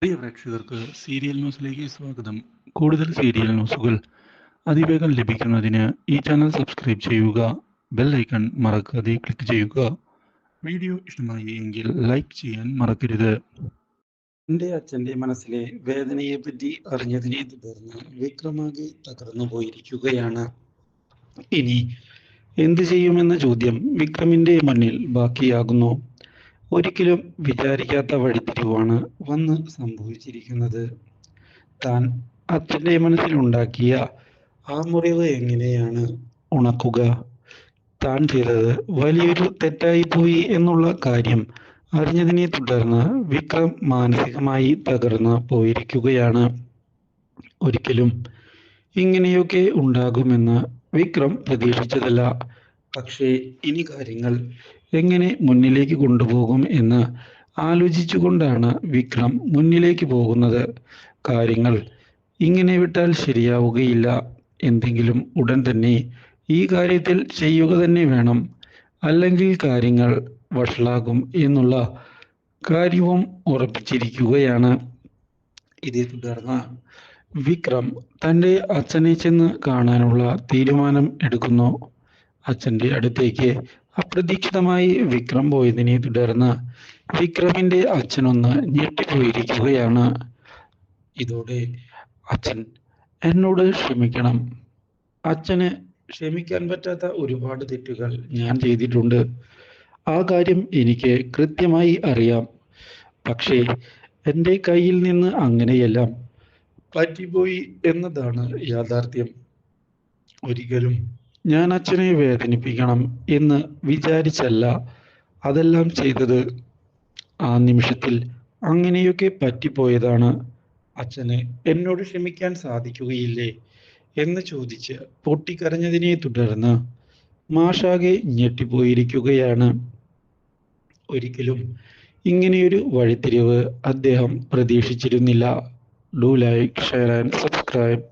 പ്രിയ പ്രേക്ഷകർക്ക് സീരിയൽ ന്യൂസിലേക്ക് സ്വാഗതം. കൂടുതൽ സീരിയൽ ന്യൂസുകൾ അതിവേഗം ലഭിക്കുന്നതിന് ഈ ചാനൽ സബ്സ്ക്രൈബ് ചെയ്യുക. ബെൽ ഐക്കൺ മറക്കാതെ ക്ലിക്ക് ചെയ്യുക. വീഡിയോ ഇഷ്ടമായി എങ്കിൽ ലൈക്ക് ചെയ്യാൻ മറക്കരുത്. എൻ്റെ അച്ഛൻ്റെ മനസ്സിലെ വേദനയെ പറ്റി അറിഞ്ഞതിനെ തുടർന്ന് വിക്രമാകെ തകർന്നു പോയിരിക്കുകയാണ്. ഇനി എന്തു ചെയ്യുമെന്ന ചോദ്യം വിക്രമിൻ്റെ മുന്നിൽ ബാക്കിയാകുന്നു. ഒരിക്കലും വിചാരിക്കാത്ത വഴിത്തിരിവാണ് വന്ന് സംഭവിച്ചിരിക്കുന്നത്. താൻ അച്ഛൻ്റെ മനസ്സിലുണ്ടാക്കിയ ആ മുറിവ് എങ്ങനെയാണ് ഉണക്കുക? താൻ ചെയ്തത് വലിയൊരു തെറ്റായി പോയി എന്നുള്ള കാര്യം അറിഞ്ഞതിനെ തുടർന്ന് വിക്രം മാനസികമായി തകർന്ന് പോയിരിക്കുകയാണ്. ഒരിക്കലും ഇങ്ങനെയൊക്കെ ഉണ്ടാകുമെന്ന് വിക്രം പ്രതീക്ഷിച്ചതല്ല. പക്ഷേ ഇനി കാര്യങ്ങൾ എങ്ങനെ മുന്നിലേക്ക് കൊണ്ടുപോകും എന്ന് ആലോചിച്ചുകൊണ്ടാണ് വിക്രം മുന്നിലേക്ക് പോകുന്നത്. കാര്യങ്ങൾ ഇങ്ങനെ വിട്ടാൽ ശരിയാവുകയില്ല. എന്തെങ്കിലും ഉടൻ തന്നെ ഈ കാര്യത്തിൽ ചെയ്യുക തന്നെ വേണം. അല്ലെങ്കിൽ കാര്യങ്ങൾ വഷളാകും എന്നുള്ള കാര്യവും ഉറപ്പിച്ചിരിക്കുകയാണ്. ഇതേ തുടർന്ന് വിക്രം തൻ്റെ അച്ഛനെ ചെന്ന് കാണാനുള്ള തീരുമാനം എടുക്കുന്നു. അച്ഛൻ്റെ അടുത്തേക്ക് അപ്രതീക്ഷിതമായി വിക്രം പോയതിനെ തുടർന്ന് വിക്രമിൻ്റെ അച്ഛനൊന്ന് ഞെട്ടിപ്പോയിരിക്കുകയാണ്. ഇതോടെ അച്ഛൻ എന്നോട് ക്ഷമിക്കണം. അച്ഛന് ക്ഷമിക്കാൻ പറ്റാത്ത ഒരുപാട് തെറ്റുകൾ ഞാൻ ചെയ്തിട്ടുണ്ട്. ആ കാര്യം എനിക്ക് കൃത്യമായി അറിയാം. പക്ഷേ എൻ്റെ കയ്യിൽ നിന്ന് അങ്ങനെയെല്ലാം പറ്റിപ്പോയി എന്നതാണ് യാഥാർത്ഥ്യം. ഒരിക്കലും ഞാൻ അച്ഛനെ വേദനിപ്പിക്കണം എന്ന് വിചാരിച്ചല്ല അതെല്ലാം ചെയ്തത്. ആ നിമിഷത്തിൽ അങ്ങനെയൊക്കെ പറ്റിപ്പോയതാണ്. അച്ഛന് എന്നോട് ക്ഷമിക്കാൻ സാധിക്കുകയില്ലേ എന്ന് ചോദിച്ച് പൊട്ടിക്കരഞ്ഞതിനെ തുടർന്ന് മാഷാകെ ഞെട്ടിപ്പോയിരിക്കുകയാണ്. ഒരിക്കലും ഇങ്ങനെയൊരു വഴിത്തിരിവ് അദ്ദേഹം പ്രതീക്ഷിച്ചിരുന്നില്ല. Do like, share and subscribe.